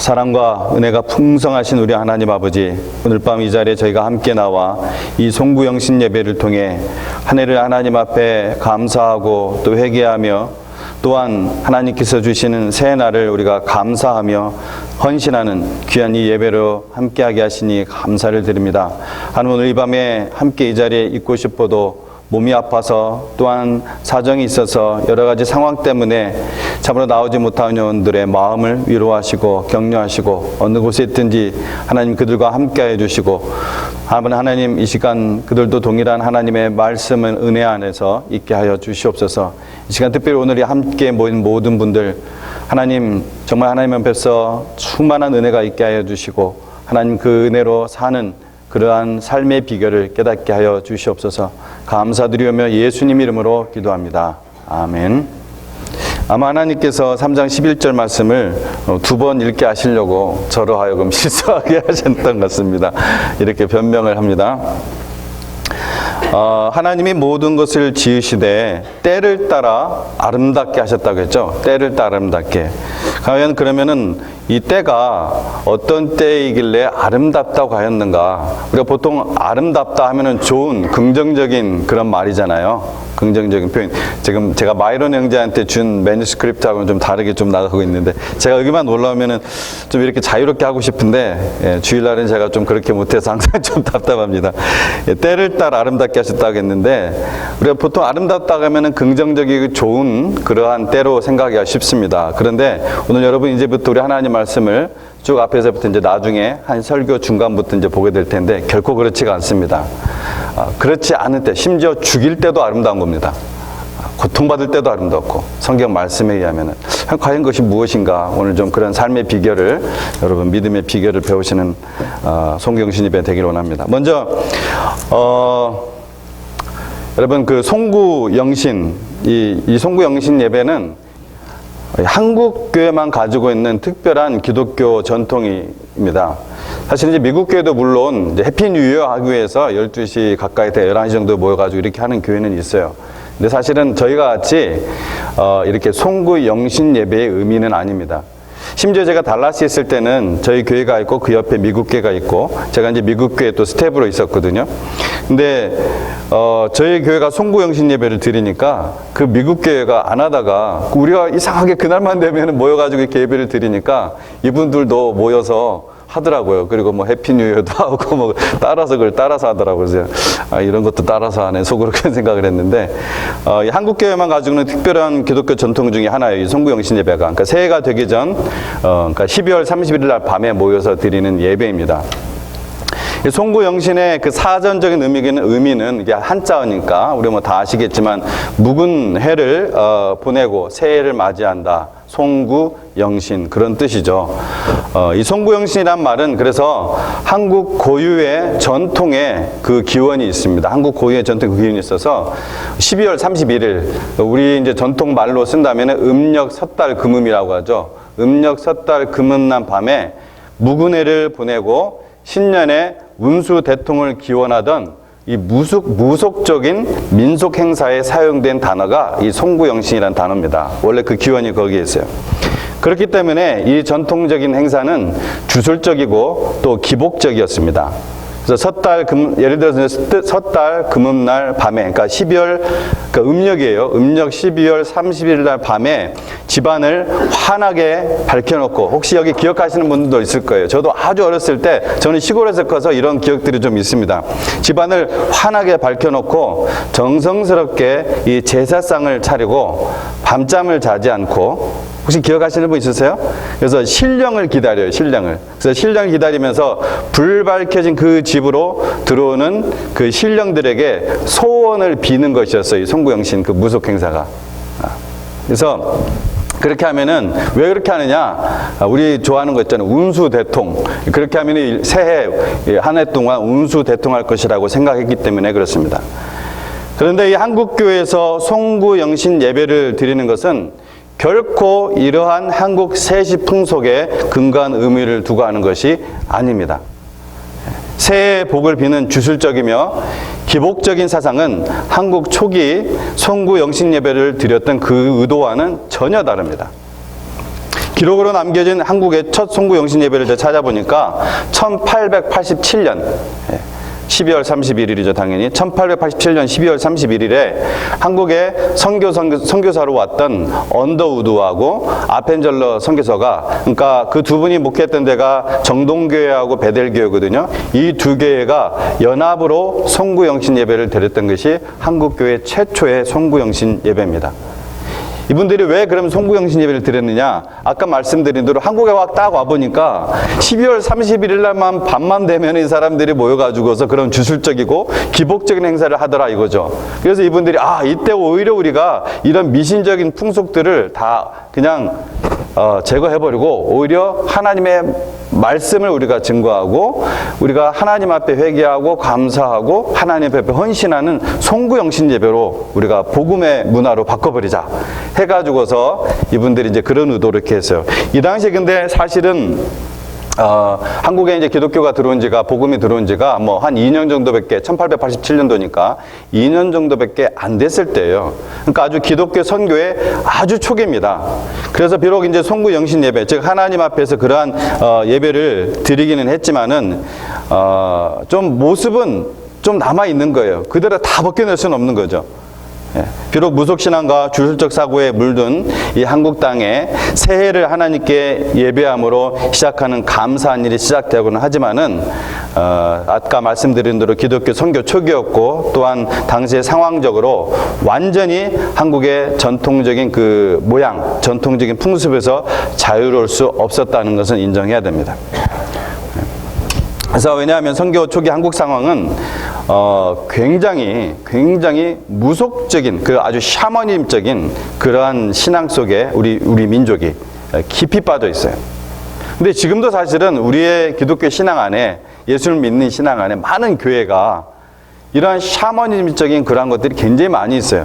사랑과 은혜가 풍성하신 우리 하나님 아버지, 오늘 밤 이 자리에 저희가 함께 나와 이 송구영신 예배를 통해 한 해를 하나님 앞에 감사하고 또 회개하며, 또한 하나님께서 주시는 새 날을 우리가 감사하며 헌신하는 귀한 이 예배로 함께하게 하시니 감사를 드립니다. 하나님, 오늘 이 밤에 함께 이 자리에 있고 싶어도 몸이 아파서, 또한 사정이 있어서 여러 가지 상황 때문에 참으로 나오지 못하는 영혼들의 마음을 위로하시고 격려하시고, 어느 곳에 있든지 하나님 그들과 함께해 주시고, 하나님 이 시간 그들도 동일한 하나님의 말씀은 은혜 안에서 있게 하여 주시옵소서. 이 시간 특별히 오늘 함께 모인 모든 분들, 하나님 정말 하나님 앞에서 충만한 은혜가 있게 하여 주시고, 하나님 그 은혜로 사는 그러한 삶의 비결을 깨닫게 하여 주시옵소서. 감사드리며 예수님 이름으로 기도합니다. 아멘. 아마 하나님께서 3장 11절 말씀을 두 번 읽게 하시려고 저로 하여금 실수하게 하셨던 것 같습니다. 이렇게 변명을 합니다. 하나님이 모든 것을 지으시되 때를 따라 아름답게 하셨다고 했죠. 때를 따라 아름답게. 과연 그러면은 이 때가 어떤 때이길래 아름답다고 하였는가? 우리가 보통 아름답다 하면은 좋은, 긍정적인 그런 말이잖아요. 긍정적인 표현. 지금 제가 마이론 형제한테 준 매뉴스크립트하고는 좀 다르게 좀 나가고 있는데, 제가 여기만 올라오면은 좀 이렇게 자유롭게 하고 싶은데, 주일날은 제가 좀 그렇게 못해서 항상 좀 답답합니다. 때를 따라 아름답게 하셨다고 했는데, 우리가 보통 아름답다고 하면은 긍정적이고 좋은 그러한 때로 생각하기가 쉽습니다. 그런데 오늘 여러분 이제부터 우리 하나님 말씀을 쭉 앞에서부터 이제 나중에 한 설교 중간부터 이제 보게 될 텐데, 결코 그렇지가 않습니다. 그렇지 않을 때, 심지어 죽일 때도 아름다운 겁니다. 고통받을 때도 아름답고, 성경 말씀에 의하면은 과연 그것이 무엇인가, 오늘 좀 그런 삶의 비결을, 여러분 믿음의 비결을 배우시는 송경신 예배 되기를 원합니다. 먼저 여러분 그 송구영신, 이 송구영신 예배는 한국 교회만 가지고 있는 특별한 기독교 전통입니다. 사실 이제 미국 교회도 물론 이제 해피 뉴 이어 하기 위해서 12시 가까이 돼 11시 정도 모여가지고 이렇게 하는 교회는 있어요. 근데 사실은 저희가 같이 이렇게 송구 영신 예배의 의미는 아닙니다. 심지어 제가 달라스에 있을 때는 저희 교회가 있고 그 옆에 미국 교회가 있고, 제가 이제 미국 교회에 또 스텝으로 있었거든요. 근데 저희 교회가 송구 영신 예배를 드리니까 그 미국 교회가 안 하다가 우리가 이상하게 그날만 되면 모여가지고 이렇게 예배를 드리니까 이분들도 모여서 하더라고요. 그리고 뭐 해피 뉴 이어도 하고 뭐 따라서 그걸 따라서 하더라고요. 그래서 이런 것도 따라서 하네, 속으로 그런 생각을 했는데, 한국 교회만 가지고는 특별한 기독교 전통 중에 하나예요. 이 송구 영신 예배가. 그러니까 새해가 되기 전 그러니까 12월 31일 날 밤에 모여서 드리는 예배입니다. 송구 영신의 그 사전적인 의미는 이게 한자어니까 우리 뭐 다 아시겠지만, 묵은 해를 보내고 새해를 맞이한다. 송구 영신, 그런 뜻이죠. 이 송구 영신이란 말은 그래서 한국 고유의 전통의 그 기원이 있습니다. 한국 고유의 전통 그 기원이 있어서 12월 31일, 우리 이제 전통 말로 쓴다면 음력 섣달 금음이라고 하죠. 음력 섣달 금음난 밤에 묵은 해를 보내고 신년에 운수 대통을 기원하던 이 무속적인 민속 행사에 사용된 단어가 이 송구영신이라는 단어입니다. 원래 그 기원이 거기에 있어요. 그렇기 때문에 이 전통적인 행사는 주술적이고 또 기복적이었습니다. 그래서 예를 들어서 섣달 금음날 밤에, 그러니까 12월, 그러니까 음력이에요. 음력 12월 30일 날 밤에 집안을 환하게 밝혀놓고, 혹시 여기 기억하시는 분들도 있을 거예요. 저도 아주 어렸을 때, 저는 시골에서 커서 이런 기억들이 좀 있습니다. 집안을 환하게 밝혀놓고 정성스럽게 이 제사상을 차리고 밤잠을 자지 않고, 혹시 기억하시는 분 있으세요? 그래서 신령을 기다려요, 신령을. 그래서 신령을 기다리면서 불 밝혀진 그 집으로 들어오는 그 신령들에게 소원을 비는 것이었어요, 이 송구영신 그 무속 행사가. 그래서 그렇게 하면은, 왜 그렇게 하느냐? 우리 좋아하는 거 있잖아요. 운수대통. 그렇게 하면은 새해, 한 해 동안 운수대통할 것이라고 생각했기 때문에 그렇습니다. 그런데 이 한국교회에서 송구영신 예배를 드리는 것은 결코 이러한 한국 세시 풍속에 근거한 의미를 두고 하는 것이 아닙니다. 새해의 복을 비는 주술적이며 기복적인 사상은 한국 초기 송구 영신 예배를 드렸던 그 의도와는 전혀 다릅니다. 기록으로 남겨진 한국의 첫 송구 영신 예배를 제가 찾아보니까 1887년 12월 31일이죠, 당연히. 1887년 12월 31일에 한국에 선교사로 왔던 언더우드하고 아펜젤러 선교사가, 그러니까 그 두 분이 목회했던 데가 정동교회하고 베델교회거든요. 이 두 교회가 연합으로 송구영신 예배를 드렸던 것이 한국교회 최초의 송구영신 예배입니다. 이분들이 왜 그럼 송구영신 예배를 드렸느냐? 아까 말씀드린 대로 한국에 딱 와보니까 12월 31일 날만 밤만 되면 이 사람들이 모여가지고서 그런 주술적이고 기복적인 행사를 하더라 이거죠. 그래서 이분들이 이때 오히려 우리가 이런 미신적인 풍속들을 다 그냥 제거해버리고 오히려 하나님의 말씀을 우리가 증거하고 우리가 하나님 앞에 회개하고 감사하고 하나님 앞에 헌신하는 송구영신 예배로 우리가 복음의 문화로 바꿔버리자 해가지고서 이분들이 이제 그런 의도로 이렇게 했어요. 이 당시에 근데 사실은 한국에 이제 기독교가 들어온 지가, 복음이 들어온 지가 뭐 한 2년 정도밖에, 1887년도니까 2년 정도밖에 안 됐을 때예요. 그러니까 아주 기독교 선교의 아주 초기입니다. 그래서 비록 이제 송구 영신 예배, 즉 하나님 앞에서 그러한 예배를 드리기는 했지만은 좀 모습은 좀 남아 있는 거예요. 그대로 다 벗겨낼 수는 없는 거죠. 비록 무속신앙과 주술적 사고에 물든 이 한국 땅에 새해를 하나님께 예배함으로 시작하는 감사한 일이 시작되고는 하지만은 아까 말씀드린 대로 기독교 선교 초기였고 또한 당시의 상황적으로 완전히 한국의 전통적인 그 모양, 전통적인 풍습에서 자유로울 수 없었다는 것은 인정해야 됩니다. 그래서 왜냐하면 선교 초기 한국 상황은 굉장히 무속적인 그 아주 샤머니즘적인 그러한 신앙 속에 우리 민족이 깊이 빠져 있어요. 근데 지금도 사실은 우리의 기독교 신앙 안에, 예수를 믿는 신앙 안에 많은 교회가 이러한 샤머니즘적인 그러한 것들이 굉장히 많이 있어요.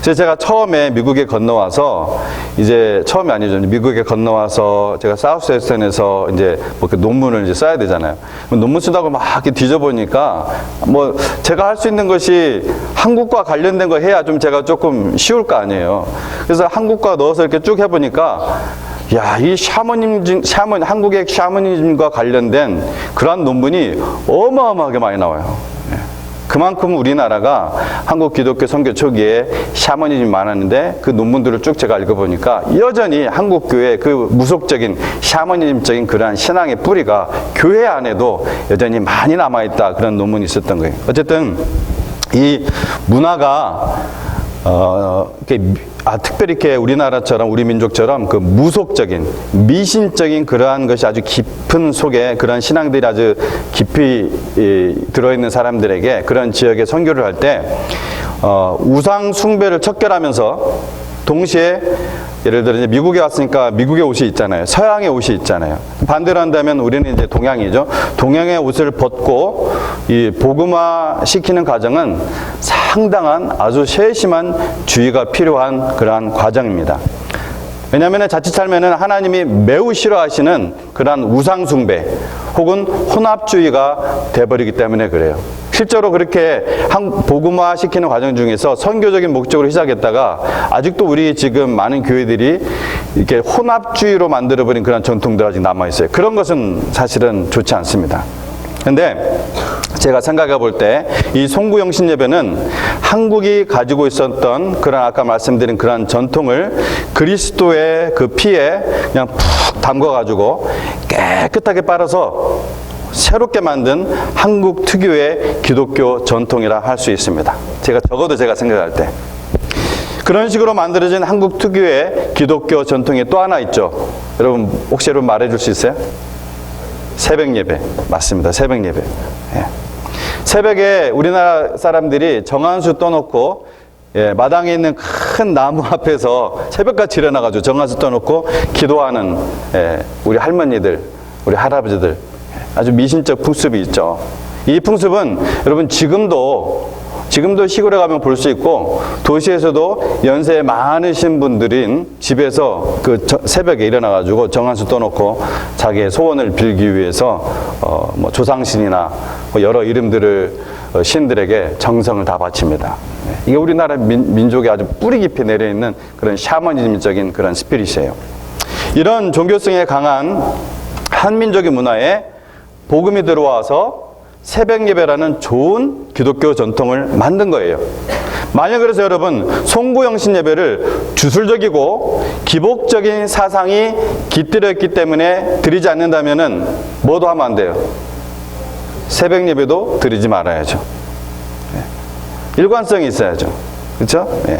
그래서 제가 처음에 미국에 건너와서, 이제 처음이 아니죠. 미국에 건너와서 제가 사우스웨스턴에서 이제 뭐 그 논문을 이제 써야 되잖아요. 논문 쓰다가 막 이렇게 뒤져보니까 뭐 제가 할 수 있는 것이 한국과 관련된 거 해야 좀 제가 조금 쉬울 거 아니에요. 그래서 한국과 넣어서 이렇게 쭉 해보니까 야, 이 한국의 샤머니즘과 관련된 그러한 논문이 어마어마하게 많이 나와요. 그만큼 우리나라가 한국 기독교 선교 초기에 샤머니즘이 많았는데 그 논문들을 쭉 제가 읽어보니까 여전히 한국 교회 그 무속적인 샤머니즘적인 그러한 신앙의 뿌리가 교회 안에도 여전히 많이 남아있다, 그런 논문이 있었던 거예요. 어쨌든 이 문화가 특별히 이렇게 우리나라처럼, 우리 민족처럼 그 무속적인, 미신적인 그러한 것이 아주 깊은 속에 그런 신앙들이 아주 깊이 들어있는 사람들에게 그런 지역에 선교를 할 때 우상 숭배를 척결하면서 동시에 예를 들어 이제 미국에 왔으니까 미국의 옷이 있잖아요. 서양의 옷이 있잖아요. 반대로 한다면 우리는 이제 동양이죠. 동양의 옷을 벗고 이 복음화 시키는 과정은 상당한 아주 세심한 주의가 필요한 그러한 과정입니다. 왜냐하면 자칫 살면은 하나님이 매우 싫어하시는 그러한 우상숭배 혹은 혼합주의가 돼버리기 때문에 그래요. 실제로 그렇게 복음화 시키는 과정 중에서 선교적인 목적으로 시작했다가 아직도 우리 지금 많은 교회들이 이렇게 혼합주의로 만들어버린 그런 전통들 아직 남아있어요. 그런 것은 사실은 좋지 않습니다. 근데 제가 생각해 볼 때 이 송구영신 예배는 한국이 가지고 있었던 그런 아까 말씀드린 그런 전통을 그리스도의 그 피에 그냥 푹 담궈가지고 깨끗하게 빨아서 새롭게 만든 한국 특유의 기독교 전통이라 할 수 있습니다. 제가 생각할 때. 그런 식으로 만들어진 한국 특유의 기독교 전통이 또 하나 있죠. 혹시 여러분 말해줄 수 있어요? 새벽 예배. 맞습니다. 새벽 예배. 예. 새벽에 우리나라 사람들이 정한수 떠놓고 마당에 있는 큰 나무 앞에서 새벽같이 일어나가지고 정한수 떠놓고 기도하는 우리 할머니들, 우리 할아버지들, 아주 미신적 풍습이 있죠. 이 풍습은 여러분 지금도 시골에 가면 볼 수 있고 도시에서도 연세 많으신 분들인 집에서 그 새벽에 일어나가지고 정한수 떠놓고 자기의 소원을 빌기 위해서 뭐 조상신이나 뭐 여러 이름들을 신들에게 정성을 다 바칩니다. 이게 우리나라 민족의 아주 뿌리 깊이 내려있는 그런 샤머니즘적인 그런 스피릿이에요. 이런 종교성에 강한 한민족의 문화에 복음이 들어와서 새벽 예배라는 좋은 기독교 전통을 만든 거예요. 만약 그래서 여러분 송구영신 예배를 주술적이고 기복적인 사상이 깃들어 있기 때문에 드리지 않는다면은 뭐도 하면 안 돼요. 새벽 예배도 드리지 말아야죠. 일관성이 있어야죠. 그렇죠? 예.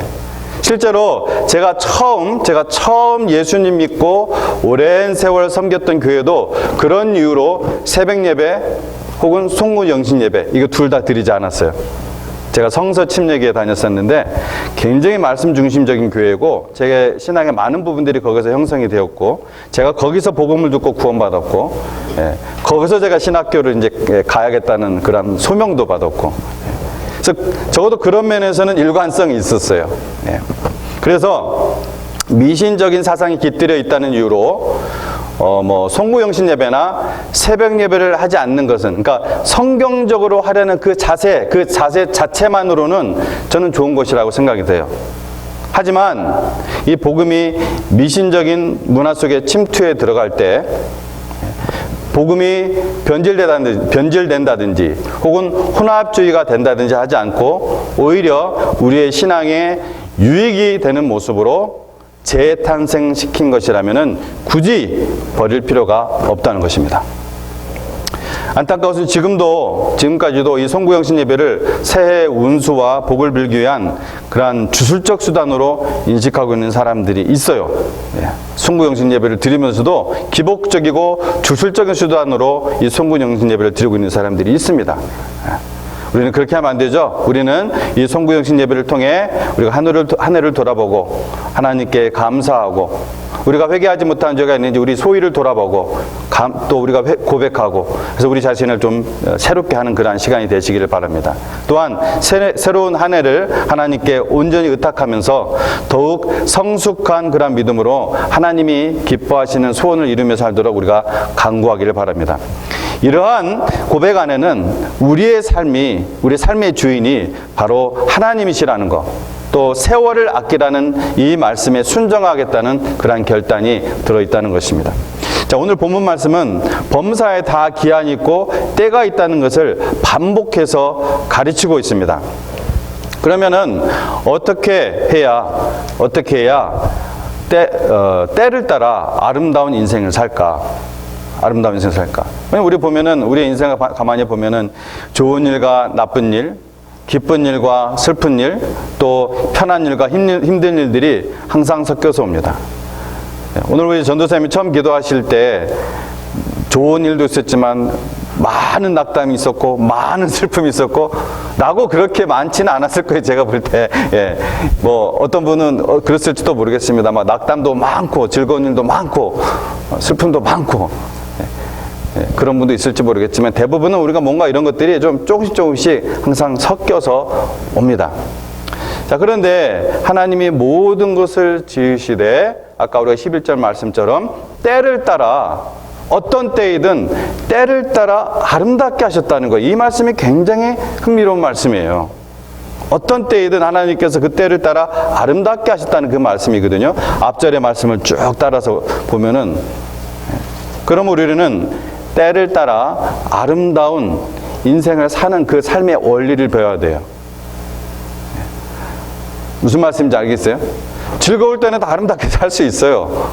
실제로 제가 처음 예수님 믿고 오랜 세월 섬겼던 교회도 그런 이유로 새벽 예배 혹은 송구 영신 예배 이거 둘 다 드리지 않았어요. 제가 성서 침례교회 다녔었는데 굉장히 말씀 중심적인 교회고 제 신앙의 많은 부분들이 거기서 형성이 되었고 제가 거기서 복음을 듣고 구원받았고 거기서 제가 신학교를 이제 가야겠다는 그런 소명도 받았고 그래서 적어도 그런 면에서는 일관성이 있었어요. 그래서 미신적인 사상이 깃들여 있다는 이유로 송구영신 예배나 새벽 예배를 하지 않는 것은, 그러니까 성경적으로 하려는 그 자세 자체만으로는 저는 좋은 것이라고 생각이 돼요. 하지만 이 복음이 미신적인 문화 속에 침투해 들어갈 때 복음이 변질된다든지 혹은 혼합주의가 된다든지 하지 않고 오히려 우리의 신앙에 유익이 되는 모습으로 재탄생시킨 것이라면 굳이 버릴 필요가 없다는 것입니다. 안타까운 것은 지금까지도 이 송구영신 예배를 새해 운수와 복을 빌기 위한 그러한 주술적 수단으로 인식하고 있는 사람들이 있어요. 송구영신 예배를 드리면서도 기복적이고 주술적인 수단으로 이 송구영신 예배를 드리고 있는 사람들이 있습니다. 우리는 그렇게 하면 안 되죠. 우리는 이 송구영신 예배를 통해 우리가 한 해를 돌아보고 하나님께 감사하고 우리가 회개하지 못한 죄가 있는지 우리 소위를 돌아보고 또 우리가 고백하고 그래서 우리 자신을 좀 새롭게 하는 그러한 시간이 되시기를 바랍니다. 또한 새로운 한 해를 하나님께 온전히 의탁하면서 더욱 성숙한 그러한 믿음으로 하나님이 기뻐하시는 소원을 이루며 살도록 우리가 간구하기를 바랍니다. 이러한 고백 안에는 우리의 삶의 주인이 바로 하나님이시라는 것, 또 세월을 아끼라는 이 말씀에 순종하겠다는 그러한 결단이 들어있다는 것입니다. 자, 오늘 본문 말씀은 범사에 다 기한이 있고 때가 있다는 것을 반복해서 가르치고 있습니다. 그러면은 어떻게 해야 때를 따라 아름다운 인생을 살까? 왜냐면 우리의 인생을 가만히 보면은 좋은 일과 나쁜 일, 기쁜 일과 슬픈 일, 또 편한 일과 힘든 일들이 항상 섞여서 옵니다. 오늘 우리 전도사님이 처음 기도하실 때 좋은 일도 있었지만 많은 낙담이 있었고 많은 슬픔이 있었고 라고 그렇게 많지는 않았을 거예요. 제가 볼 때 어떤 분은 그랬을지도 모르겠습니다. 막 낙담도 많고 즐거운 일도 많고 슬픔도 많고 그런 분도 있을지 모르겠지만 대부분은 우리가 뭔가 이런 것들이 좀 조금씩 항상 섞여서 옵니다. 자, 그런데 하나님이 모든 것을 지으시되 아까 우리가 11절 말씀처럼 때를 따라 어떤 때이든 때를 따라 아름답게 하셨다는 거예요. 이 말씀이 굉장히 흥미로운 말씀이에요. 어떤 때이든 하나님께서 그 때를 따라 아름답게 하셨다는 그 말씀이거든요. 앞절의 말씀을 쭉 따라서 보면은 그럼 우리는 때를 따라 아름다운 인생을 사는 그 삶의 원리를 배워야 돼요. 무슨 말씀인지 알겠어요? 즐거울 때는 다 아름답게 살 수 있어요.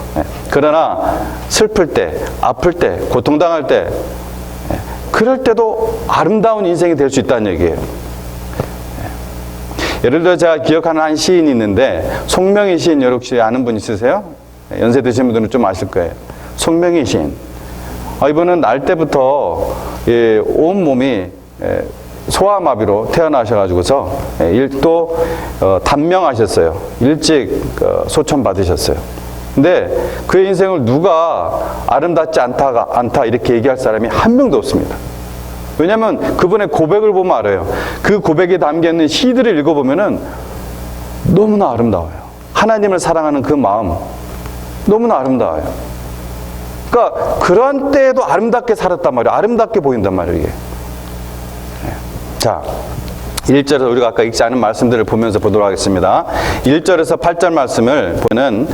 그러나 슬플 때, 아플 때, 고통당할 때 그럴 때도 아름다운 인생이 될 수 있다는 얘기예요. 예를 들어 제가 기억하는 한 시인이 있는데 송명희 시인 여러분 혹시 아는 분 있으세요? 연세 드신 분들은 좀 아실 거예요. 송명희 시인. 이분은 날 때부터 온몸이 소아마비로 태어나셔가지고서 일도 단명하셨어요. 일찍 소천 받으셨어요. 근데 그의 인생을 누가 아름답지 않다 이렇게 얘기할 사람이 한 명도 없습니다. 왜냐하면 그분의 고백을 보면 알아요. 그 고백에 담겨있는 시들을 읽어보면은 너무나 아름다워요. 하나님을 사랑하는 그 마음 너무나 아름다워요. 그러니까 그런 때에도 아름답게 살았단 말이에요. 아름답게 보인단 말이에요, 이게. 자, 1절에서 우리가 아까 읽지 않은 말씀들을 보면서 보도록 하겠습니다. 1절에서 8절 말씀을 보면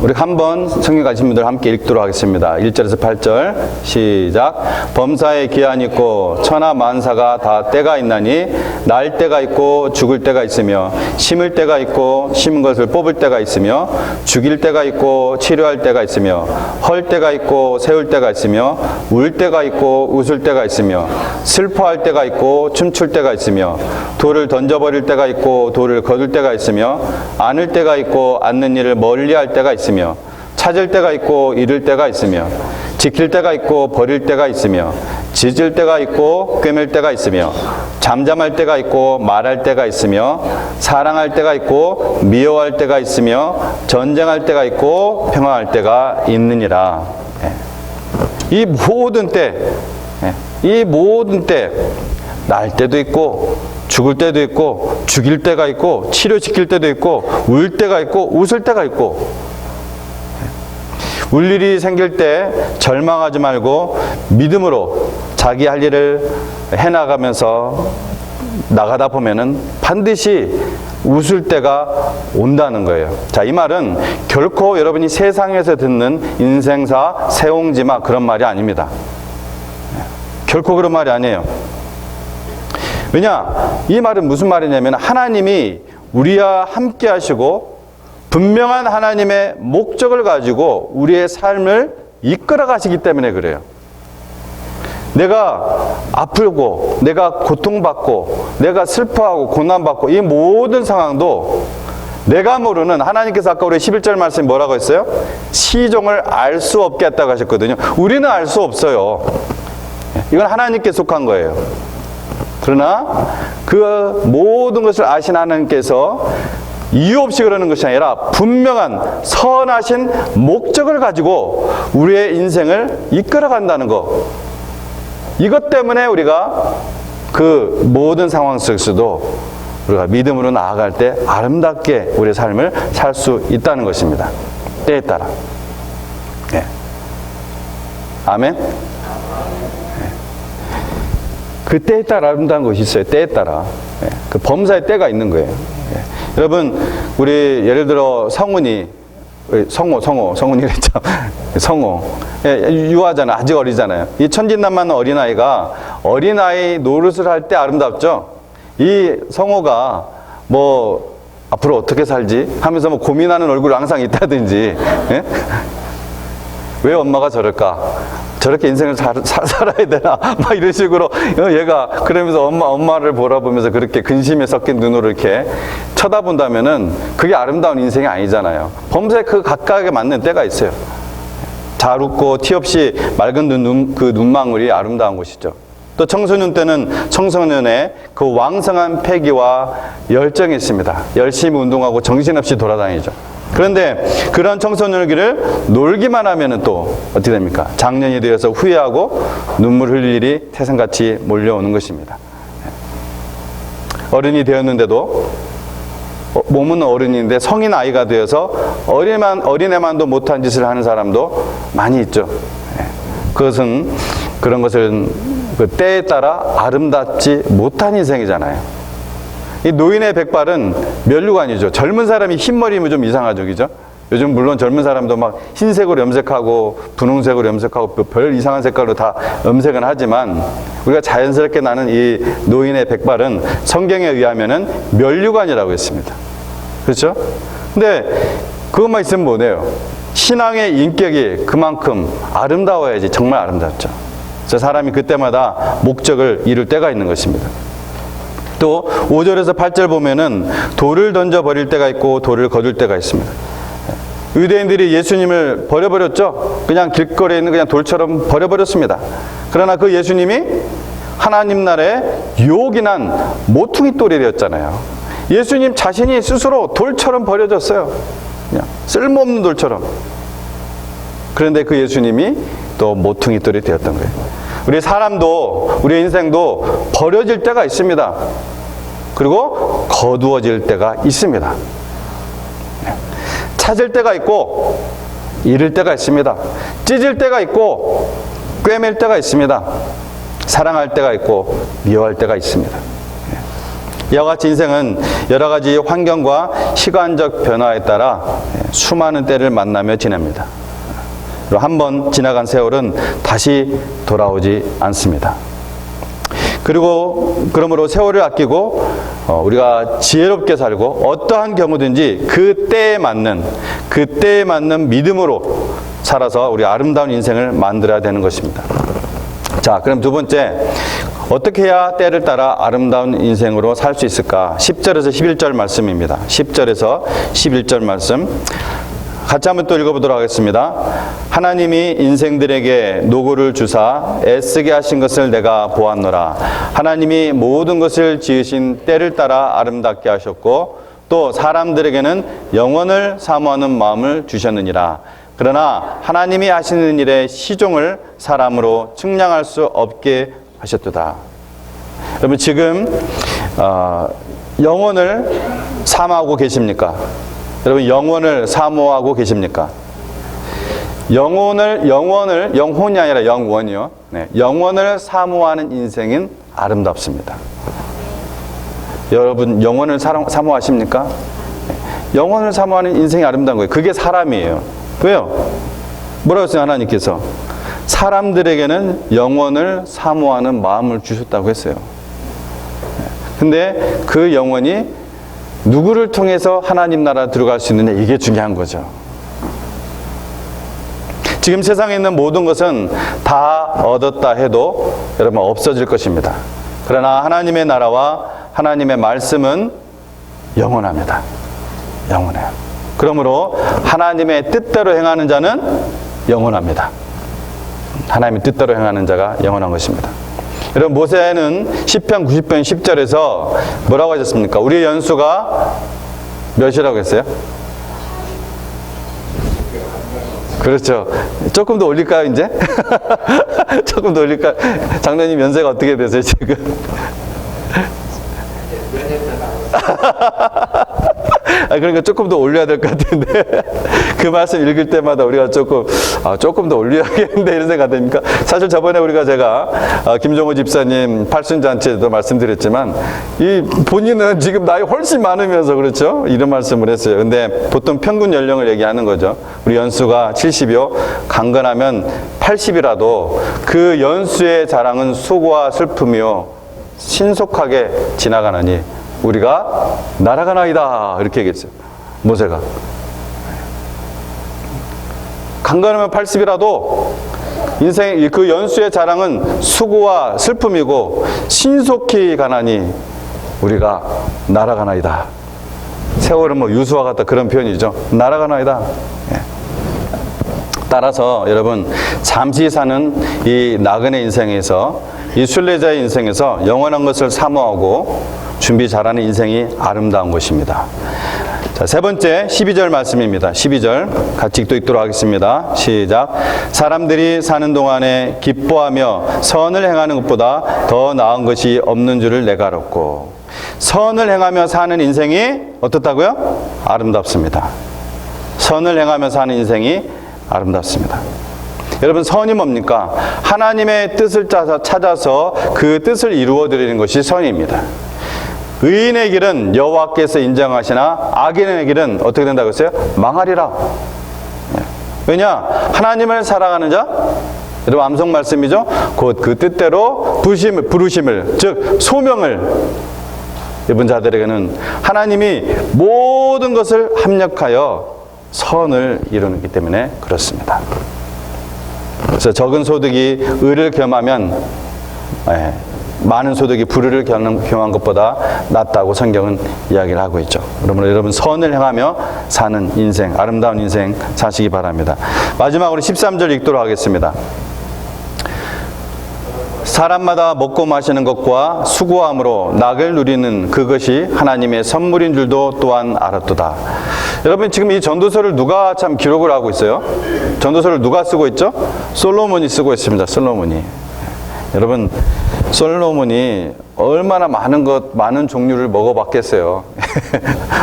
우리 한번 성경 가신 분들 함께 읽도록 하겠습니다. 1절에서 8절 시작. 범사에 기한이 있고 천하 만사가 다 때가 있나니 날 때가 있고 죽을 때가 있으며 심을 때가 있고 심은 것을 뽑을 때가 있으며 죽일 때가 있고 치료할 때가 있으며 헐 때가 있고 세울 때가 있으며 울 때가 있고 웃을 때가 있으며 슬퍼할 때가 있고 춤출 때가 있으며 돌을 던져버릴 때가 있고 돌을 거둘 때가 있으며 안을 때가 있고 앉는 일을 멀리할 때가 있으며 찾을 때가 있고 잃을 때가 있으며 지킬 때가 있고 버릴 때가 있으며 짖을 때가 있고 꿰맬 때가 있으며 잠잠할 때가 있고 말할 때가 있으며 사랑할 때가 있고 미워할 때가 있으며 전쟁할 때가 있고 평화할 때가 있느니라. 이 모든 때, 날 때도 있고 죽을 때도 있고 죽일 때가 있고 치료시킬 때도 있고 울 때가 있고 웃을 때가 있고, 울 일이 생길 때 절망하지 말고 믿음으로 자기 할 일을 해나가면서 나가다 보면은 반드시 웃을 때가 온다는 거예요. 자, 이 말은 결코 여러분이 세상에서 듣는 인생사, 세옹지마 그런 말이 아닙니다. 결코 그런 말이 아니에요. 왜냐? 이 말은 무슨 말이냐면 하나님이 우리와 함께 하시고 분명한 하나님의 목적을 가지고 우리의 삶을 이끌어 가시기 때문에 그래요. 내가 아프고 내가 고통받고 내가 슬퍼하고 고난받고 이 모든 상황도 내가 모르는, 하나님께서 아까 우리 11절 말씀에 뭐라고 했어요? 시종을 알 수 없게 했다고 하셨거든요. 우리는 알 수 없어요. 이건 하나님께 속한 거예요. 그러나 그 모든 것을 아신 하나님께서 이유 없이 그러는 것이 아니라 분명한 선하신 목적을 가지고 우리의 인생을 이끌어 간다는 것. 이것 때문에 우리가 그 모든 상황 속에서도 우리가 믿음으로 나아갈 때 아름답게 우리의 삶을 살 수 있다는 것입니다. 때에 따라. 네. 아멘. 네. 그 때에 따라 아름다운 것이 있어요. 때에 따라. 네. 그 범사의 때가 있는 거예요. 네. 여러분, 우리 예를 들어 성훈이랬죠. 성호. 예, 유아잖아. 아직 어리잖아요. 이 천진난만한 어린아이가 어린아이 노릇을 할 때 아름답죠. 이 성호가 뭐 앞으로 어떻게 살지 하면서 뭐 고민하는 얼굴이 항상 있다든지, 예? 왜 엄마가 저럴까? 저렇게 인생을 살아야 되나? 막 이런 식으로 얘가 그러면서 엄마를 보라보면서 그렇게 근심에 섞인 눈으로 이렇게 쳐다본다면은 그게 아름다운 인생이 아니잖아요. 범사에 그 각각에 맞는 때가 있어요. 잘 웃고 티 없이 맑은 그 눈망울이 아름다운 것이죠. 또 청소년 때는 청소년의 그 왕성한 패기와 열정이 있습니다. 열심히 운동하고 정신없이 돌아다니죠. 그런데 그런 청소년기를 놀기만 하면은 또 어떻게 됩니까? 장년이 되어서 후회하고 눈물 흘릴 일이 태산같이 몰려오는 것입니다. 어른이 되었는데도 몸은 어른인데 성인 아이가 되어서 어린애만도 못한 짓을 하는 사람도 많이 있죠. 그것은 그런 것은 그 때에 따라 아름답지 못한 인생이잖아요. 이 노인의 백발은 면류관이죠. 젊은 사람이 흰머리면 좀 이상하죠, 그죠? 요즘 물론 젊은 사람도 막 흰색으로 염색하고 분홍색으로 염색하고 별 이상한 색깔로 다 염색은 하지만 우리가 자연스럽게 나는 이 노인의 백발은 성경에 의하면은 면류관이라고 했습니다. 그렇죠? 근데 그것만 있으면 뭐네요? 신앙의 인격이 그만큼 아름다워야지 정말 아름답죠. 그래서 사람이 그때마다 목적을 이룰 때가 있는 것입니다. 또 5절에서 8절 보면은 돌을 던져 버릴 때가 있고 돌을 거둘 때가 있습니다. 유대인들이 예수님을 버려버렸죠. 그냥 길거리에 있는 그냥 돌처럼 버려버렸습니다. 그러나 그 예수님이 하나님 나라의 요긴한 모퉁이 돌이 되었잖아요. 예수님 자신이 스스로 돌처럼 버려졌어요. 그냥 쓸모없는 돌처럼. 그런데 그 예수님이 또 모퉁이 돌이 되었던 거예요. 우리 사람도, 우리 인생도 버려질 때가 있습니다. 그리고 거두어질 때가 있습니다. 찾을 때가 있고 잃을 때가 있습니다. 찢을 때가 있고 꿰맬 때가 있습니다. 사랑할 때가 있고 미워할 때가 있습니다. 이와 같이 인생은 여러 가지 환경과 시간적 변화에 따라 수많은 때를 만나며 지냅니다. 그리고 한번 지나간 세월은 다시 돌아오지 않습니다. 그리고 그러므로 세월을 아끼고 우리가 지혜롭게 살고 어떠한 경우든지 그때에 맞는 믿음으로 살아서 우리 아름다운 인생을 만들어야 되는 것입니다. 자, 그럼 두 번째, 어떻게 해야 때를 따라 아름다운 인생으로 살 수 있을까? 10절에서 11절 말씀입니다. 10절에서 11절 말씀 같이 한번 또 읽어보도록 하겠습니다. 하나님이 인생들에게 노고를 주사 애쓰게 하신 것을 내가 보았노라. 하나님이 모든 것을 지으신 때를 따라 아름답게 하셨고 또 사람들에게는 영원을 사모하는 마음을 주셨느니라. 그러나 하나님이 하시는 일의 시종을 사람으로 측량할 수 없게 하셨도다. 여러분 지금 영원을 사모하고 계십니까? 여러분 영원을 사모하고 계십니까? 영혼이 아니라 영원이요. 네, 영원을 사모하는 인생은 아름답습니다. 여러분 영원을 사모하십니까? 네, 영원을 사모하는 인생이 아름다운 거예요. 그게 사람이에요. 왜요? 뭐라고 했어요? 하나님께서 사람들에게는 영원을 사모하는 마음을 주셨다고 했어요. 근데 그 영혼이 누구를 통해서 하나님 나라 들어갈 수 있느냐, 이게 중요한 거죠. 지금 세상에 있는 모든 것은 다 얻었다 해도 여러분 없어질 것입니다. 그러나 하나님의 나라와 하나님의 말씀은 영원합니다. 영원해요. 그러므로 하나님의 뜻대로 행하는 자는 영원합니다. 하나님의 뜻대로 행하는 자가 영원한 것입니다. 여러분 모세는 시편 90편 10절에서 뭐라고 하셨습니까? 우리의 연수가 몇이라고 했어요? 그렇죠. 조금 더 올릴까요 이제? 조금 더 올릴까요? 장로님 연세가 어떻게 되세요 지금? 그러니까 조금 더 올려야 될 것 같은데 그 말씀 읽을 때마다 우리가 조금 더 올려야겠는데 이런 생각 됩니까? 사실 저번에 제가 김종호 집사님 팔순잔치에도 말씀드렸지만 이 본인은 지금 나이 훨씬 많으면서 그렇죠? 이런 말씀을 했어요. 근데 보통 평균 연령을 얘기하는 거죠. 우리 연수가 70이요. 강건하면 80이라도 그 연수의 자랑은 수고와 슬픔이요 신속하게 지나가느니 우리가 날아가나이다 이렇게 얘기했어요. 모세가 강건하면 80이라도 인생 그 연수의 자랑은 수고와 슬픔이고 신속히 가나니 우리가 날아가나이다. 세월은 유수와 같다 그런 표현이죠. 날아가나이다. 예. 따라서 여러분 잠시 사는 이 나그네 인생에서 이 순례자의 인생에서 영원한 것을 사모하고 준비 잘하는 인생이 아름다운 것입니다. 자, 세 번째 12절 말씀입니다. 12절 같이 또 읽도록 하겠습니다. 시작. 사람들이 사는 동안에 기뻐하며 선을 행하는 것보다 더 나은 것이 없는 줄을 내가 알았고. 선을 행하며 사는 인생이 어떻다고요? 아름답습니다. 선을 행하며 사는 인생이 아름답습니다. 여러분 선이 뭡니까? 하나님의 뜻을 찾아서 그 뜻을 이루어 드리는 것이 선입니다. 의인의 길은 여호와께서 인정하시나 악인의 길은 어떻게 된다고 했어요? 망하리라. 왜냐? 하나님을 사랑하는 자, 여러분 암송 말씀이죠? 곧 그 뜻대로 부르심을 즉 소명을 입은 자들에게는 하나님이 모든 것을 합력하여 선을 이루기 때문에 그렇습니다. 그래서 적은 소득이 의를 겸하면 많은 소득이 불의를 경한 것보다 낫다고 성경은 이야기를 하고 있죠. 여러분 선을 행하며 사는 인생, 아름다운 인생 사시기 바랍니다. 마지막으로 13절 읽도록 하겠습니다. 사람마다 먹고 마시는 것과 수고함으로 낙을 누리는 그것이 하나님의 선물인 줄도 또한 알았도다. 여러분 지금 이 전도서를 누가 참 기록을 하고 있어요? 전도서를 누가 쓰고 있죠? 솔로몬이 쓰고 있습니다. 솔로몬이. 여러분 솔로몬이 얼마나 많은 종류를 먹어봤겠어요.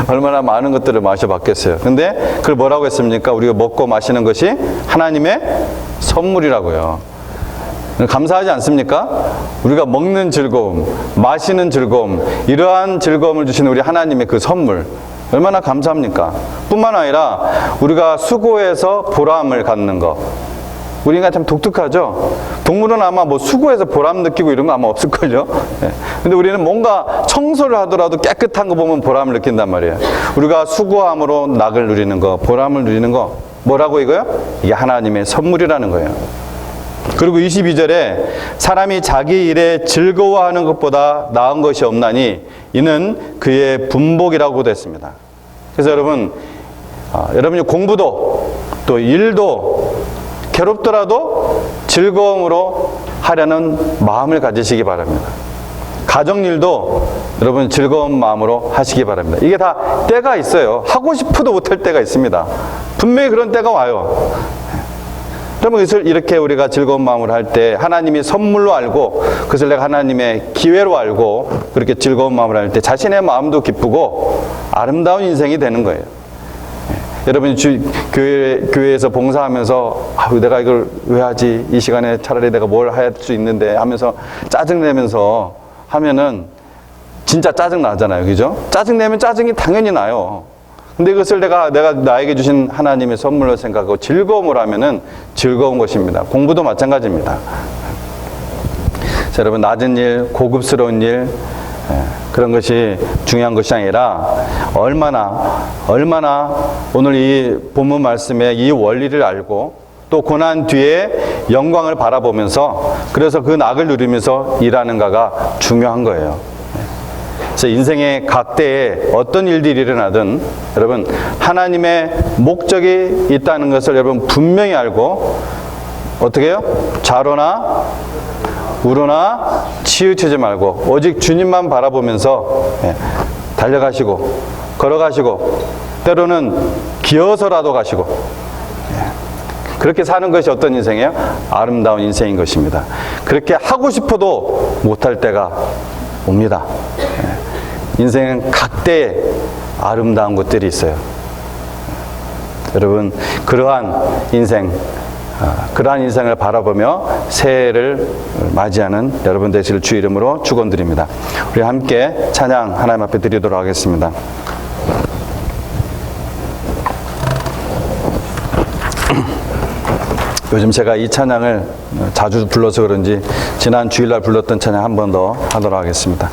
얼마나 많은 것들을 마셔봤겠어요. 근데 그걸 뭐라고 했습니까? 우리가 먹고 마시는 것이 하나님의 선물이라고요. 감사하지 않습니까? 우리가 먹는 즐거움, 마시는 즐거움, 이러한 즐거움을 주시는 우리 하나님의 그 선물. 얼마나 감사합니까? 뿐만 아니라 우리가 수고해서 보람을 갖는 것. 우리가 참 독특하죠? 동물은 아마 뭐 수고해서 보람 느끼고 이런 거 아마 없을걸요? 예. 근데 우리는 뭔가 청소를 하더라도 깨끗한 거 보면 보람을 느낀단 말이에요. 우리가 수고함으로 낙을 누리는 거, 보람을 누리는 거, 뭐라고 이거요? 이게 하나님의 선물이라는 거예요. 그리고 22절에 사람이 자기 일에 즐거워하는 것보다 나은 것이 없나니 이는 그의 분복이라고도 했습니다. 그래서 여러분, 여러분이 공부도 또 일도 괴롭더라도 즐거움으로 하려는 마음을 가지시기 바랍니다. 가정일도 여러분 즐거운 마음으로 하시기 바랍니다. 이게 다 때가 있어요. 하고 싶어도 못할 때가 있습니다. 분명히 그런 때가 와요. 그러면 그것을 이렇게 우리가 즐거운 마음으로 할 때 하나님이 선물로 알고 그것을 내가 하나님의 기회로 알고 그렇게 즐거운 마음으로 할 때 자신의 마음도 기쁘고 아름다운 인생이 되는 거예요. 여러분이 교회에서 봉사하면서 내가 이걸 왜 하지? 이 시간에 차라리 내가 뭘 할 수 있는데 하면서 짜증내면서 하면은 진짜 짜증 나잖아요. 그죠? 짜증내면 짜증이 당연히 나요. 근데 이것을 내가 나에게 주신 하나님의 선물로 생각하고 즐거움을 하면은 즐거운 것입니다. 공부도 마찬가지입니다. 자, 여러분, 낮은 일, 고급스러운 일, 그런 것이 중요한 것이 아니라 얼마나 오늘 이 본문 말씀의 이 원리를 알고 또 고난 뒤에 영광을 바라보면서 그래서 그 낙을 누리면서 일하는가가 중요한 거예요. 그래서 인생의 각 때에 어떤 일들이 일어나든 여러분 하나님의 목적이 있다는 것을 여러분 분명히 알고 어떻게 해요? 좌로나 우로나 치우치지 말고 오직 주님만 바라보면서 달려가시고 걸어가시고 때로는 기어서라도 가시고 그렇게 사는 것이 어떤 인생이에요? 아름다운 인생인 것입니다. 그렇게 하고 싶어도 못할 때가 옵니다. 인생은 각 때에 아름다운 것들이 있어요. 여러분 그러한 인생을 바라보며 새해를 맞이하는 여러분 되시길 주 이름으로 축원드립니다. 우리 함께 찬양 하나님 앞에 드리도록 하겠습니다. 요즘 제가 이 찬양을 자주 불러서 그런지 지난 주일날 불렀던 찬양 한 번 더 하도록 하겠습니다.